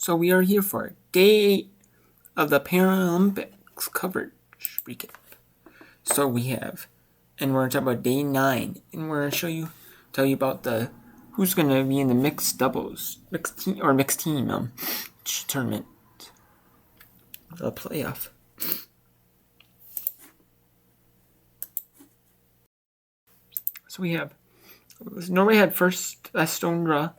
So we are here for day 8 of the Paralympics coverage recap. So we have, and we're going to talk about day 9, and we're going to tell you about who's going to be in the mixed team tournament, the playoff. So we have Norway had first stone draw.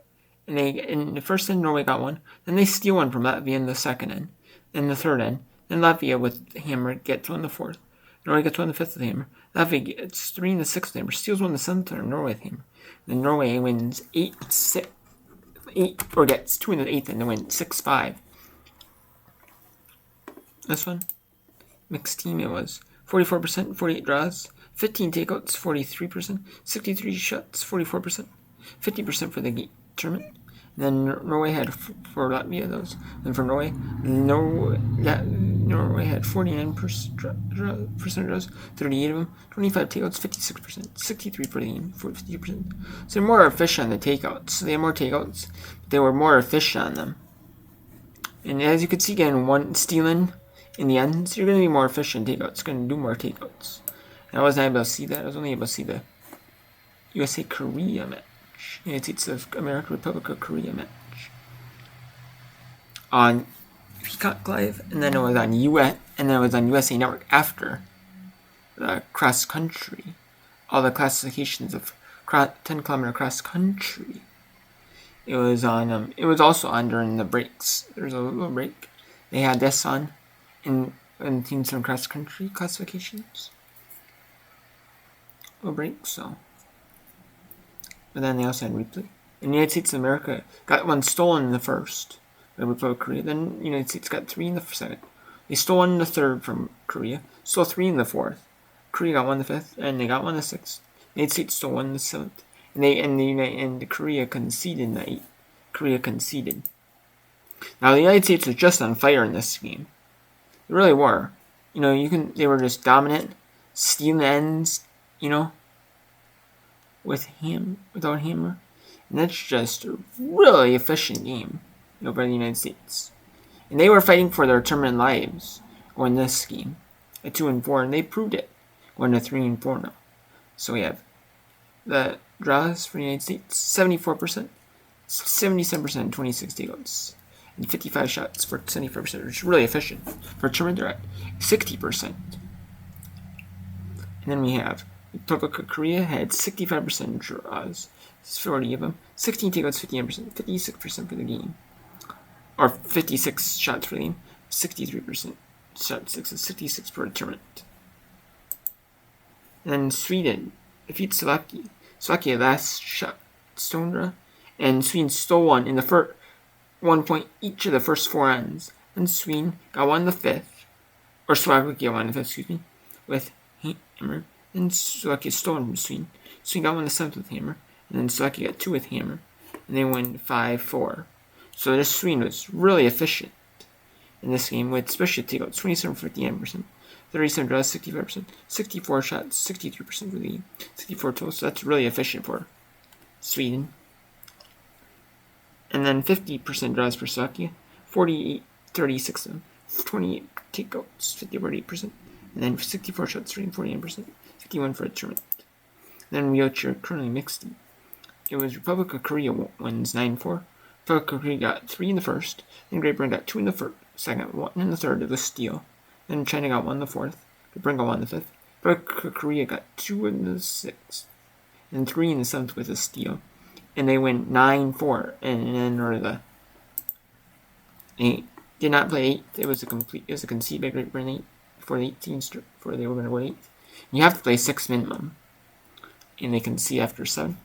And in the first end, Norway got one. Then they steal one from Latvia in the second end. In the third end. Then Latvia with the hammer gets one in the fourth. Norway gets one in the fifth with the hammer. Latvia gets 3 in the sixth hammer. Steals one in the seventh and Norway with the hammer. Then Norway wins 8-6. Or gets 2 in the eighth and they win 6-5. This one. Mixed team it was. 44%, 48 draws. 15 takeouts, 43%. 63 shots, 44%. 50% for the tournament. Then Norway had for Latvia those. Then for Norway had 49% draws, 38 of them, 25 takeouts, 56%, 63 for the game, 50%. So they're more efficient on the takeouts. So they had more takeouts, but they were more efficient on them. And as you can see, again, one stealing in the end, so you're going to be more efficient in takeouts. It's going to do more takeouts. And I wasn't able to see that. I was only able to see the USA-Korea match. It's the American Republic of Korea match on Peacock Live, and then it was on USA Network after the cross country, all the classifications of 10-kilometer cross country. It was on. It was also on during the breaks. There was a little break. They had this on in teams from cross country classifications. Little break, so. But then they also had replay. And the United States of America got one stolen in the first. The Republic of Korea. Then the United States got 3 in the second. They stole 1 in the third from Korea. Stole 3 in the fourth. Korea got 1 in the fifth, and they got 1 in the sixth. The United States stole 1 in the seventh. And Korea conceded in the eighth. Korea conceded. Now the United States was just on fire in this game. They really were. They were just dominant, stealing ends, without hammer. And that's just a really efficient game, by the United States. And they were fighting for their tournament lives on this game at 2-4, and they proved it. Going to 3-4 now. So we have the draws for the United States, 74%, 77%, 26 takeouts, and 55 shots for 74%, which is really efficient. For a tournament, they're at 60%. And then we have Republic of Korea had 65% draws, 40 of them, 16 takeouts, 59%, 56% for the game, or 56 shots for the game, 63% shot 66 for a tournament. And then Sweden defeats Slovakia. Slovakia last shot stone draw, and Sweden stole 1 in the first 1 point each of the first 4 ends. And Sweden got 1 in the fifth, or Slovakia got 1 in the fifth, with hammer. And Slovakia stole from Sweden. Sweden got 1 in the seventh with hammer. And then Slovakia got 2 with hammer. And they win 5-4. So this Sweden was really efficient in this game, with especially takeouts, 27 59%, 37 draws, 65%, 64 shots, 63% for the game, 64 total. So that's really efficient for Sweden. And then 50% draws for Slovakia, 36 of them, 28 takeouts, 58%. And then 64 shots, 49%. 51 for a tournament. Then we got your currently mixed team. It was Republic of Korea wins 9-4. Republic of Korea got 3 in the first. Then Great Britain got 2 in the second, 1 in the third of the steal. Then China got 1 in the fourth. Great Britain got 1 in the fifth. Republic of Korea got 2 in the sixth. And 3 in the seventh with a steal. And they win 9-4. And then they did not play 8th. It was a concede by Great Britain 8 before the 18th, before they were going to go 8th. You have to play 6 minimum. And they can see after 7.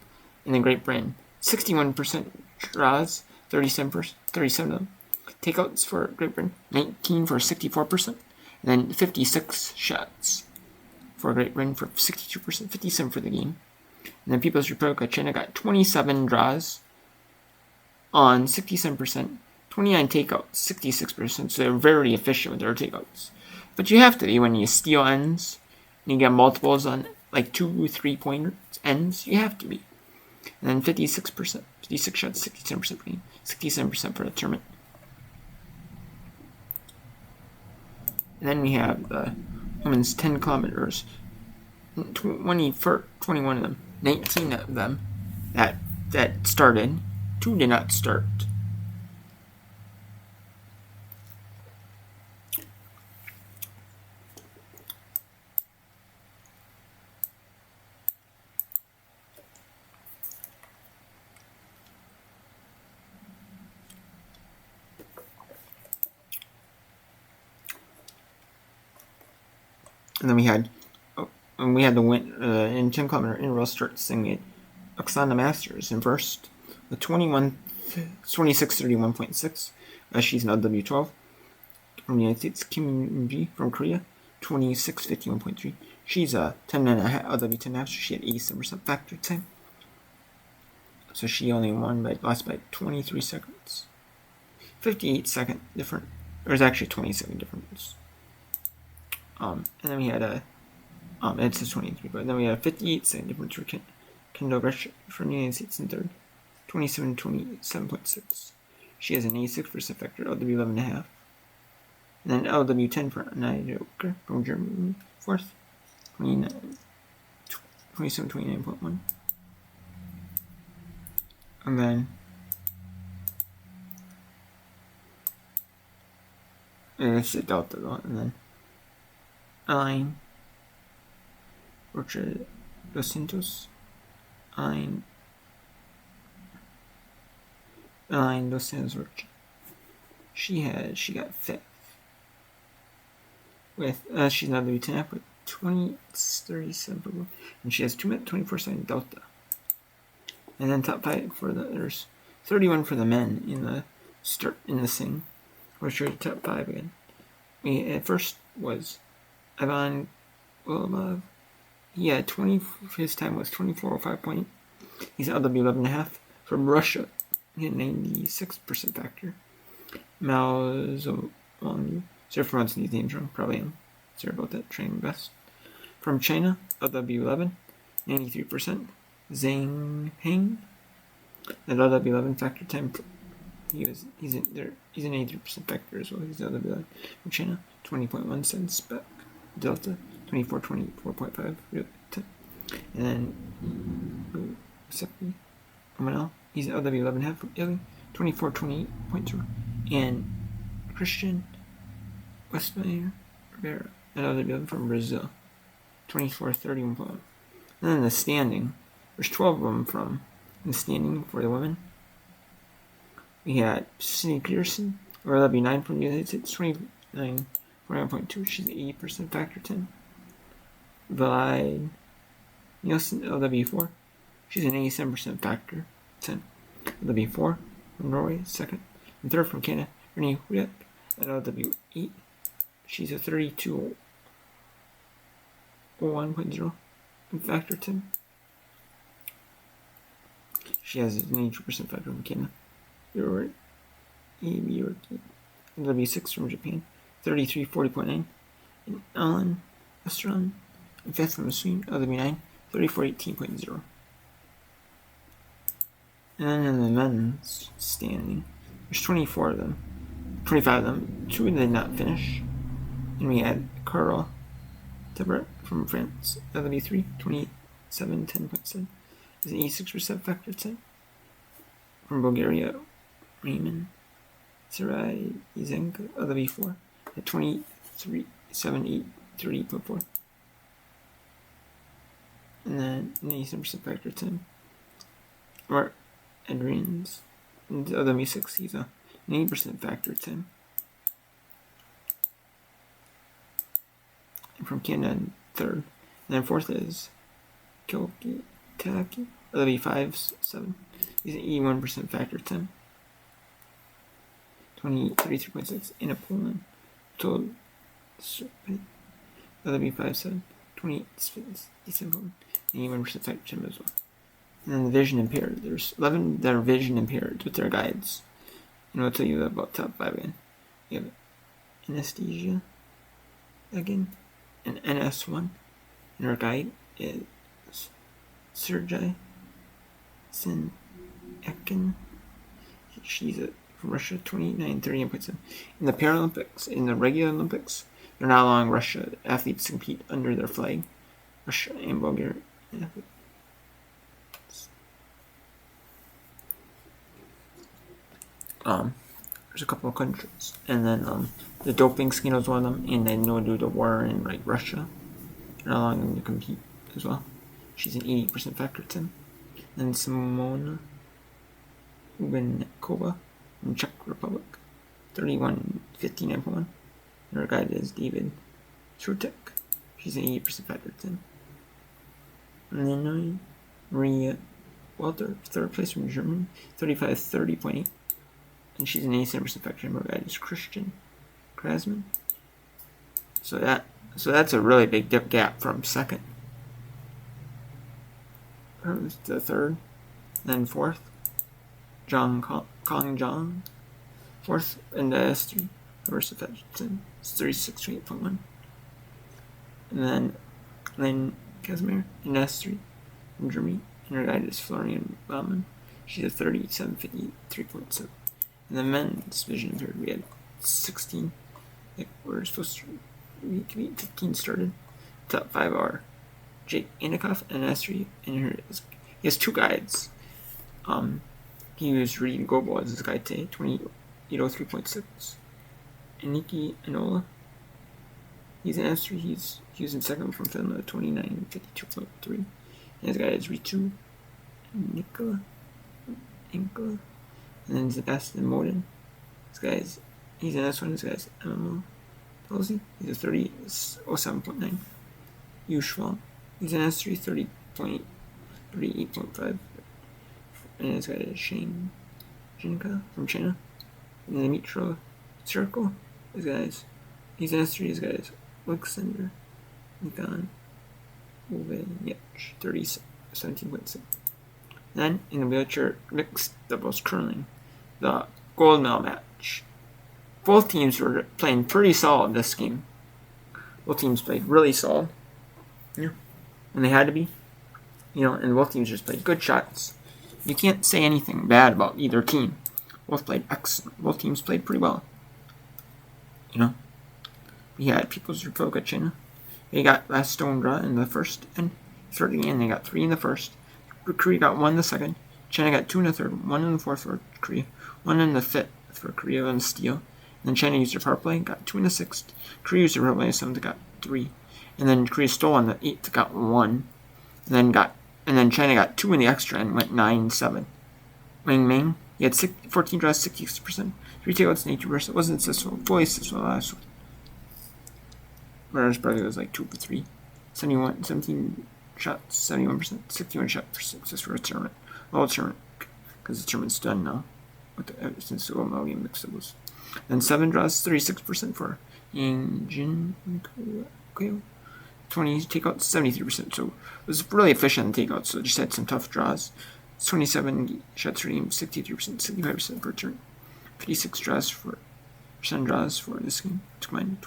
And then Great Britain, 61% draws, 37 of them. Takeouts for Great Britain, 19 for 64%. And then 56 shots for Great Britain for 62%, 57 for the game. And then People's Republic of China got 27 draws on 67%, 29 takeouts, 66%. So they're very efficient with their takeouts. But you have to be when you steal ends. And you get multiples on like 2-3 point ends, you have to be. And then 56%, 56 shots, 67% for the game, 67% for the tournament. And then we have the women's 10 kilometers. 21 of them, 19 of them that started. 2 did not start. And then we had the win in 10 kilometer interval start singing Oksana Masters in first, the 26:31.6. She's an LW12 from the United States. Kim Ji from Korea, 26:51.3. She's a 10.5 LW 10.5. So she had 87% factor time. So she only lost by 23 seconds. 58-second difference. There's actually 20-second difference. And then we had it says 23, but then we had a 58-second difference for Kendall Gresham from the United States in third, 27.6. She has an 86% factor, LW 11.5. And then LW 10 for Anaya from Germany, fourth, 27.29.1. And then it's a delta though, and then Aline Rocha Dos Santos, Aline Dos Santos Rocha. She got fifth with she's not the lieutenant with 20:37, and she has 2 minute 24-second delta. And then top 5 for there's 31 for the men in the start in the sing. We'll show you top 5 again. At first was Ivan Wilmov. He had 20. His time was 24:05. He's LW 11.5 from Russia. He had 96% factor. Mao Zolong. Sorry for pronouncing these names wrong. Probably am. Sorry about that. Trying my best. From China, LW 11, 93%. Zhang Heng. At LW 11 factor time. He's an 83% factor as well. He's LW 11 from China. 20.1 cents back. Delta 24.5. And then Omanel, he's an LW 11.5 from Italy, 24.28.0. And Christian Westmeyer Rivera, an LW 11 from Brazil, 24.31.1. And then the standing, there's 12 of them from the standing for the women. We had Sydney Peterson, or LW 9 from the United States, 29.2. She's 80% factor 10. Vlad Nielsen, LW4. She's an 87% factor 10. LW4 from Norway, second. And third from Canada, Renee Hudak at LW8. She's a 32.1.0 in factor 10. She has an 82% factor from Canada. LW6 from Japan, 33.40.9. And Alan Estron, and fifth from Sweden, LW9, 34.18.0. And then in the men's standing, there's 24 of them, 25 of them. 2 did not finish. And we had Carl Tebret from France, LW3, 27.10.7. Is an 86% factor 10. From Bulgaria, Raymond Sarai Izenko, LW4, at 23.78.30.4. And then 87% factor 10. Mark Adrian's, LW6, he's a 80% factor 10. And from Canada, third. And then fourth is Kyoki Taki, LW5-7. He's an 81% factor 10. 33.6. In a Poland, told LW5-7, 28.7. 81% factor 10 as well. And then the vision impaired. There's 11 that are vision impaired with their guides. And I'll tell you about top 5 again. You have anesthesia again, and NS1. And our guide is Sergei Sinekin. She's from Russia, 29.38.7. In the Paralympics, in the regular Olympics, They're not allowing Russia athletes to compete under their flag. Russia and Bulgaria athletes. There's a couple of countries, and then the doping scandal is one of them, and then due to the war in Russia, they're not allowing them to compete as well. She's an 80% factor 10. And Simona Ubenkova from Czech Republic, 31.59.1. And her guide is David Srutek. She's an 80% factor 10. And then Maria Walter, third place from Germany, 35.30.8. And she's an 87% factor. And her guide is Christian Krasman. So that's a really big gap from second to third, then fourth, Kong Jong, fourth in the S3, reverse Fedgerton, 36.8.1, and then Lynn Casimir in S3 from Germany, and her guide is Florian Baumann. She's a 37.53.7. In the men's division third, we had 16. We're supposed to be 15 started. Top 5 are Jake Anikoff and S3, and he has two guides. He used Reed Gobo as his guide today, 2803.6. And Nikki Anola, he's an S3, he's in second from Finland, 2952.3. And his guide is Ritu Nicola, and then Sebastian Moden. He's an S1, his guy's MMO Tulsi, he's a 30.07.9. Yushwal, he's an S3, 30.38.5. And his guy is Shane Jinka from China. And then Dimitro Circle, he's an S3, his guy is Alexander Nikon Uvenyech, 17.6. Then, in the wheelchair mixed doubles curling, the gold medal match. Both teams were playing pretty solid this game. Both teams played really solid. Yeah. And they had to be. And both teams just played good shots. You can't say anything bad about either team. Both played excellent. Both teams played pretty well. We had People's Republic of China. They got last stone draw in the first and third game. They got 3 in the first. Korea got 1 in the second. China got 2 in the third. 1 in the fourth for Korea. 1 in the fifth for Korea on steel. And then China used their power play, got 2 in the sixth. Korea used their power play in the seventh, got 3. And then Korea stole on the 8th, got 1. And then China got 2 in the extra and went 9-7. Wang Ming, he had 14 draws, 66%. 3 takeouts and 82%. Wasn't successful, fully successful last one. Whereas brother was like 2 for 3. 17 shots, 71%. 61 shots for success for a tournament. Well, tournament, because the tournament's done now. Since the World game mixed doubles. And 7 draws, 36% for Yang Jin. 20 takeouts, 73%. So it was really efficient in takeouts. So it just had some tough draws. 27 shots for game, 63%, 65% per turn. 56 draws for this game. Combined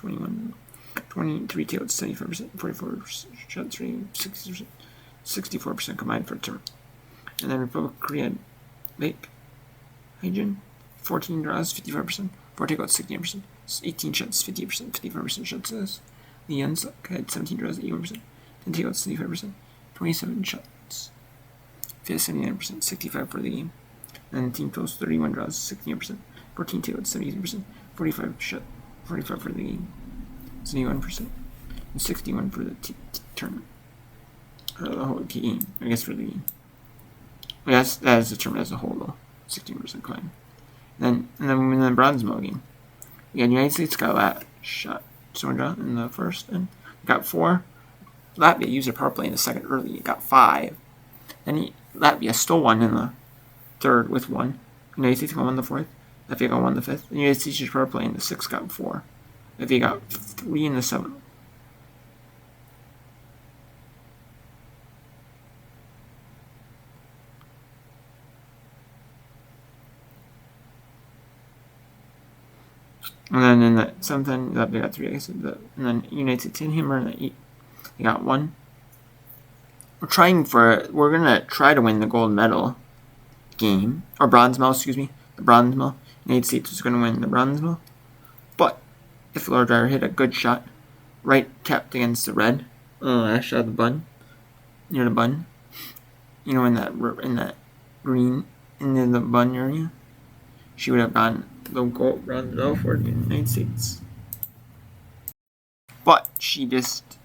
23 takeouts, 75%, 44 shots for game, 60%, 64% combined for a turn. And then Republic of Korea, Lake Hyjin, 14 draws, 55%, 4 takeouts, 68%, 18 shots, 50%, 55% shots. The Yunsuk had 17 draws, 81%, 10 takeouts, 75%, 27 shots, 79%, 65% for the game. And the team totals 31 draws, 16%, 14 takeouts, 73%, 45 for the game, 71%, and 61 for the tournament. Or the whole game, I guess, for the game. That is the tournament as a whole, though. 16% climb. And then in the bronze medal game, we had United States got a last shot, stone draw in the first, and got 4. Latvia used their power play in the second early, it got 5. Then Latvia stole 1 in the third with 1. United States got 1 in the fourth. Latvia got 1 in the fifth. The United States used power play in the sixth, got 4. Latvia got 3 in the seventh. And then in the seventh, they got 3, I guess. And then United States in Hammer in the 8th, they got 1. We're gonna try to win the gold medal game, or bronze medal, the bronze medal. United States is gonna win the bronze medal. But if Laura Dyer hit a good shot, right tapped against the red. Actually, at the bun, near the bun. You know, in that green, in the bun area, she would have gone the goal rounded off for the United States. But she just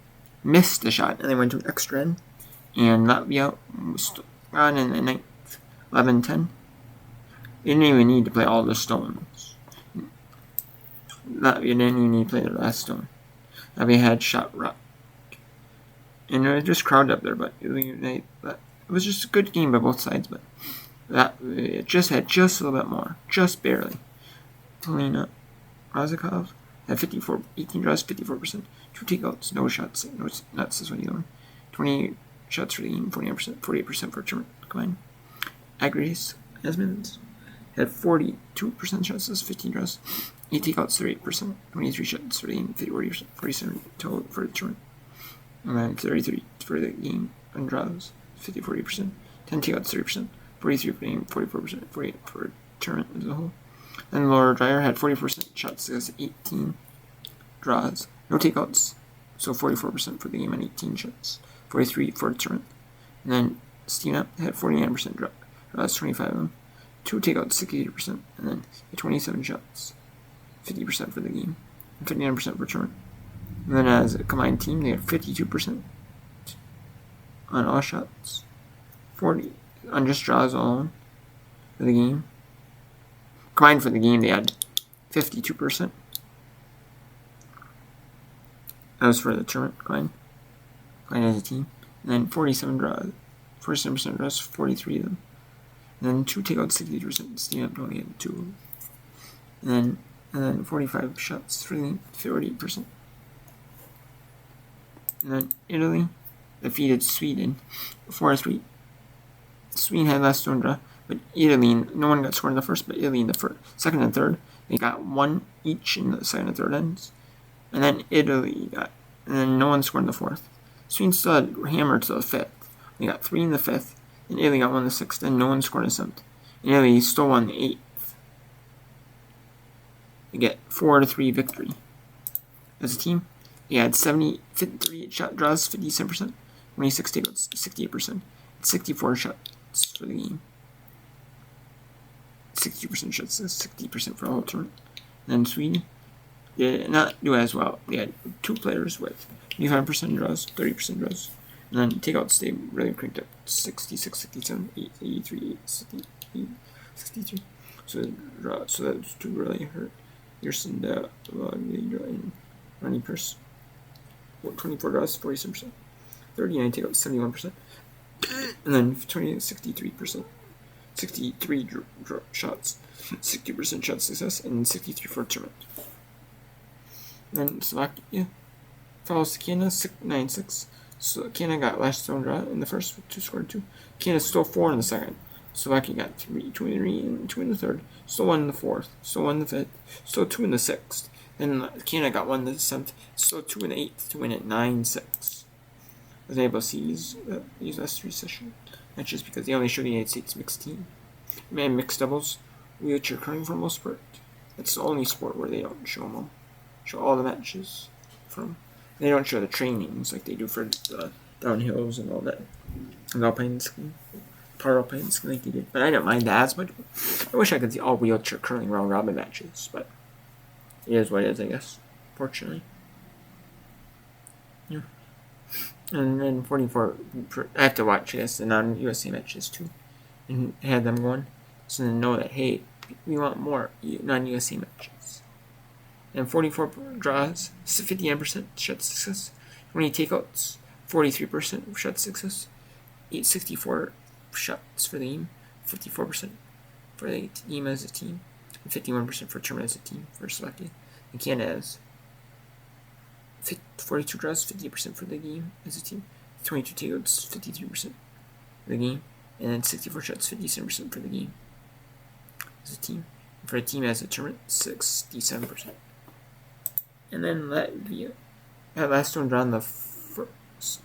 missed the shot, and they went to extra end. And Latvia was on in the ninth, 11-10. They didn't even need to play all the stones. Latvia didn't even need to play the last stone. Latvia had shot rock. And it was just crowded up there, but it was just a good game by both sides, but it just had just a little bit more. Just barely. Polina Razakov had 18 draws, 54%. 2 takeouts, no shots, no nuts this one either. 28 shots for the game, 48% for a tournament combined. Agres Esmonds had 42% shots, 15 draws, 8 takeouts, 38%, 23 shots for the game, 47 total for the tournament. And then 33 for the game and draws, 40%, 10 takeouts, 30%, 43 for the game, 44%, 48 for tournament as a whole. Then Laura Dreyer had 40% shots, 18 draws, no takeouts, so 44% for the game and 18 shots, 43 for the tournament. And then Stina had 49% draws, 25 of them, 2 takeouts, 68%, and then 27 shots, 50% for the game, and 59% for tournament. And then as a combined team, they had 52% on all shots, 40 on just draws alone for the game. Combined for the game, they had 52%. That was for the tournament combined as a team. And then 47% draws, 43 of them. And then 2 takeouts, 63%. Steam up only had 2. And then 45 shots for the game, 48%. And then Italy defeated Sweden 4-3. Sweden had less stone draw, but Italy, no one got scored in the first, but Italy in the second and third, they got 1 each in the second and third ends. And then and then no one scored in the fourth. Sweden still had hammered to the fifth. They got 3 in the fifth, and Italy got 1 in the sixth, and no one scored in the seventh. And Italy still won the eighth. They get 4-3 victory. As a team, they had 38 shot draws, 57%, 26 takeouts, 68%, 64 shots for the game. 60% shots, 60% for the whole tournament. And then Sweden did not do as well. They had 2 players with 25% draws, 30% draws. And then takeouts, they really cranked up 66, 67, 83, 63. So those 2 really hurt. Yerson, and Ronnie Purse. 24 draws, 47%. 39 takeouts, 71%. And then 63%. 63 shots, 60% shot success, and 63 for a tournament. Then Slovakia follows Canada 9-6. So Canada got last stone draw in the first, 2 scored 2. Canada stole 4 in the second. Slovakia got 2 and 2 in the third. Stole 1 in the fourth. Stole 1 in the fifth. Stole 2 in the sixth. Then Canada got 1 in the seventh. Stole 2 in the eighth to win at 9-6. I was able to see these last 3 sessions. That's just because they only show the United States mixed team. Man, mixed doubles, wheelchair curling for most part. That's the only sport where they don't show them all. Show all the matches from. They don't show the trainings like they do for the downhills and all that. And alpine skiing. Paralympic skiing like they did. But I don't mind that as much. I wish I could see all wheelchair curling round robin matches, but it is what it is, I guess. Fortunately. Yeah. And then 44, I have to watch, I guess, the non-USA matches too, and have them going, so then know that, hey, we want more non-USA matches. And 44 draws, 59% shot success, 20 takeouts, 43% shot success, 864 shots for the team, 54% for the team as a team, and 51% for tournament as a team for Slovakia. And Canada has 42 draws, 50% for the game as a team, 22 takeouts, 53% for the game, and then 64 shots, 57% for the game as a team. And for a team as a tournament, 67%. And then Latvia had last one drawn the first.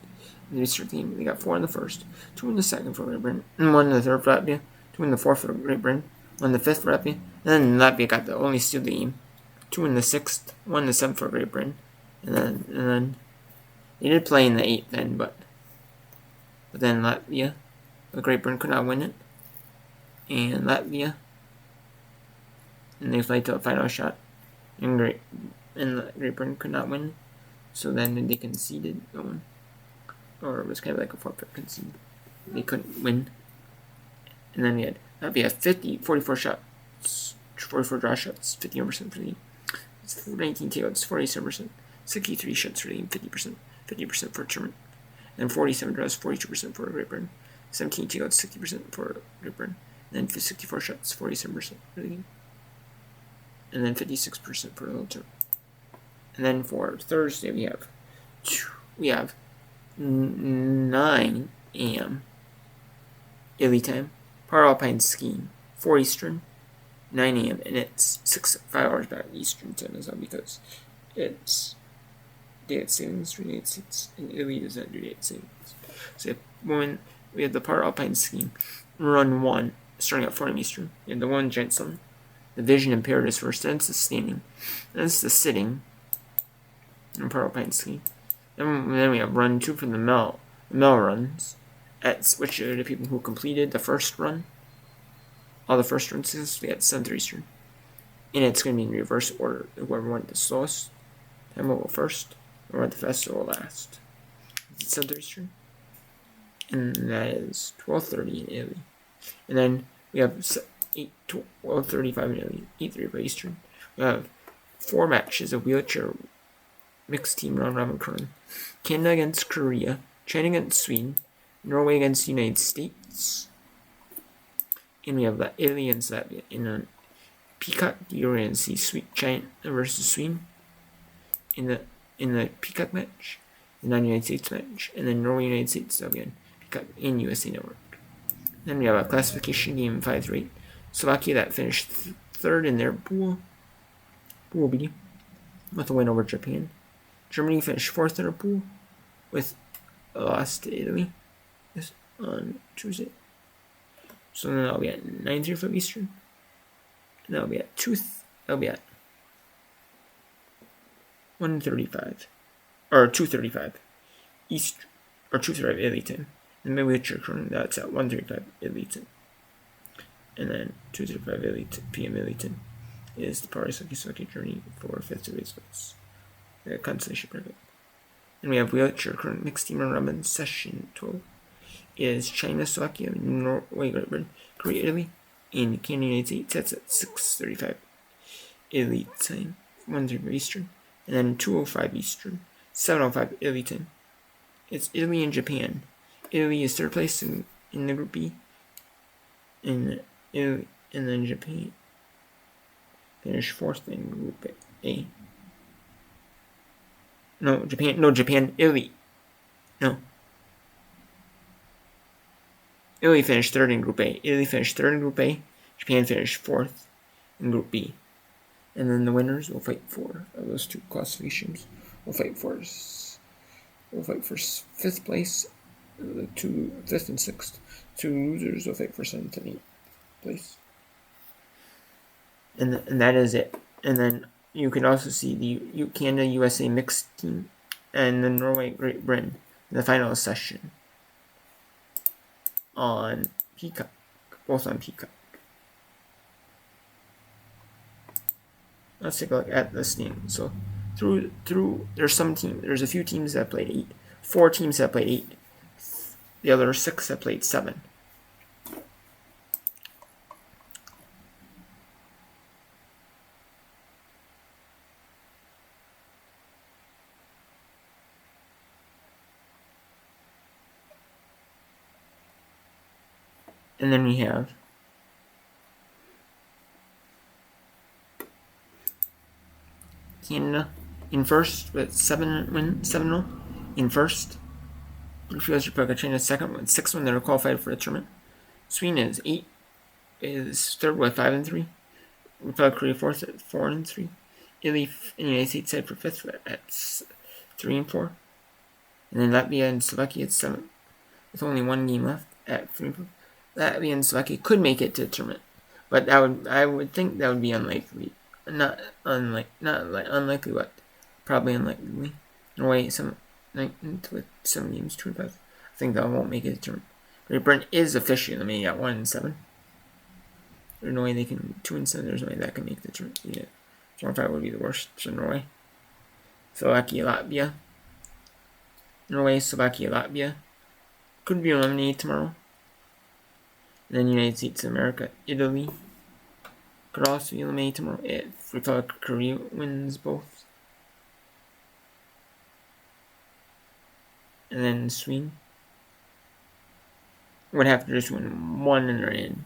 The restart team, they got 4 in the first, 2 in the second for Great Britain, and 1 in the third for Latvia, 2 in the fourth for Great Britain, 1 in the fifth for Latvia, and then Latvia got the only steal the game, 2 in the sixth, 1 in the seventh for Great Britain, and then they did play in the 8th then, but then Latvia, Great Britain could not win it, and Latvia, and they played to a final shot, and Great Britain could not win, so then they conceded going, or it was kind of like a forfeit concede. They couldn't win, and then we had Latvia 44 shots, 44 draw shots, 51% for the team. 19 takeouts, 47%, 63 shots for the team, 50% for tournament, and 47 draws, 42% for Great Britain, 17 takeouts, 60% for Great Britain, and then 64 shots, 47% for the team, and then 56% for the whole tournament. And then for Thursday we have 9 a.m. Italy time, Paralympic skiing, 4 Eastern, 9 a.m. and it's 5 hours back Eastern time as well because it's daylight savings for the United States and Italy does not do daylight savings. So we have the Paralympic skiing, run 1 starting at 4 a.m. Eastern. We have the 1 giant slalom, the vision impaired is first, then it's the standing, then it's the sitting, and Paralympic skiing. Then we have run 2 for the Mel runs, which are the people who completed the first run. All the first runs we had 7:30 Eastern. And it's going to be in reverse order. Whoever went the slowest time will go first, or went the fastest will last. It's 7:30 Eastern. And that is 12:30 in Italy. And then we have 12:35 in Italy, 8:35 Eastern. We have 4 matches of wheelchair mixed team round robin curling. Canada against Korea, China against Sweden, Norway against the United States. And we have Italy and Latvia. In a Peacock, you're going to see China versus Sweden in the Peacock match, the non-United States match, and then Norway United States will be on Peacock and USA Network. Then we have a classification game 5-8. Slovakia that finished 3rd in their pool B with a win over Japan. Germany finished 4th in their pool with a loss to Italy on Tuesday. So then that'll be at 9:35 Eastern. And that'll be at 1:35 or 2:35 Eastern or 2:35 Italy time. And maybe it's current that's at 1:35 Italy time. And then 2:35 p.m. Italy time is the Paralympic journey for 5th to 8th place. The consolation bracket. And we have wheelchair current mixed team and robin session 12. Is China, Slovakia, Norway, Great Britain, Korea, Italy, and Canada, United States. That's at 6:35 Italy time, 1:35 Eastern, and then 2:05 Eastern, 7:05 Italy time. It's Italy and Japan. Italy is 3rd place in the Group B, and then Japan finished 4th in Group A. Italy. No. Italy finished 3rd in Group A. Japan finished 4th in Group B. And then the winners will fight for those 2 classifications. We'll fight for 5th place. The 5th and 6th. 2 losers will fight for 7th and 8th place. And that is it. And then you can also see the Canada USA mixed team and the Norway Great Britain in the final session on Peacock, both on Peacock. Let's take a look at the standings. So through there's a few teams that played 8, 4 teams that played 8, the other 6 that played 7. And then we have Canada in first with 7-0 in first. Refused Republic of China second with 6-1 that are qualified for the tournament. Sweden is 3rd with 5-3. Republic of Korea 4th at 4-3. Italy and the United States tied for 5th at 3-4. And then Latvia and Slovakia at 7th with only 1 game left at 3-4. Latvia and Slovakia could make it to the tournament, but I would think that would be unlikely. Unlikely what? Probably unlikely. Norway, with 7 games, 2 and 5. I think that won't make it a tournament. Great Britain is officially eliminated at 1 and 7. There's no way they can 2 and 7. There's no way that can make the tournament. Yeah, 4 and 5 would be the worst for Norway. Slovakia, Latvia. Norway, Slovakia, Latvia. Could be eliminated tomorrow. And then United States of America, Italy. Could also be eliminated tomorrow if Republic of Korea wins both. And then Sweden would have to just win 1 and they're in.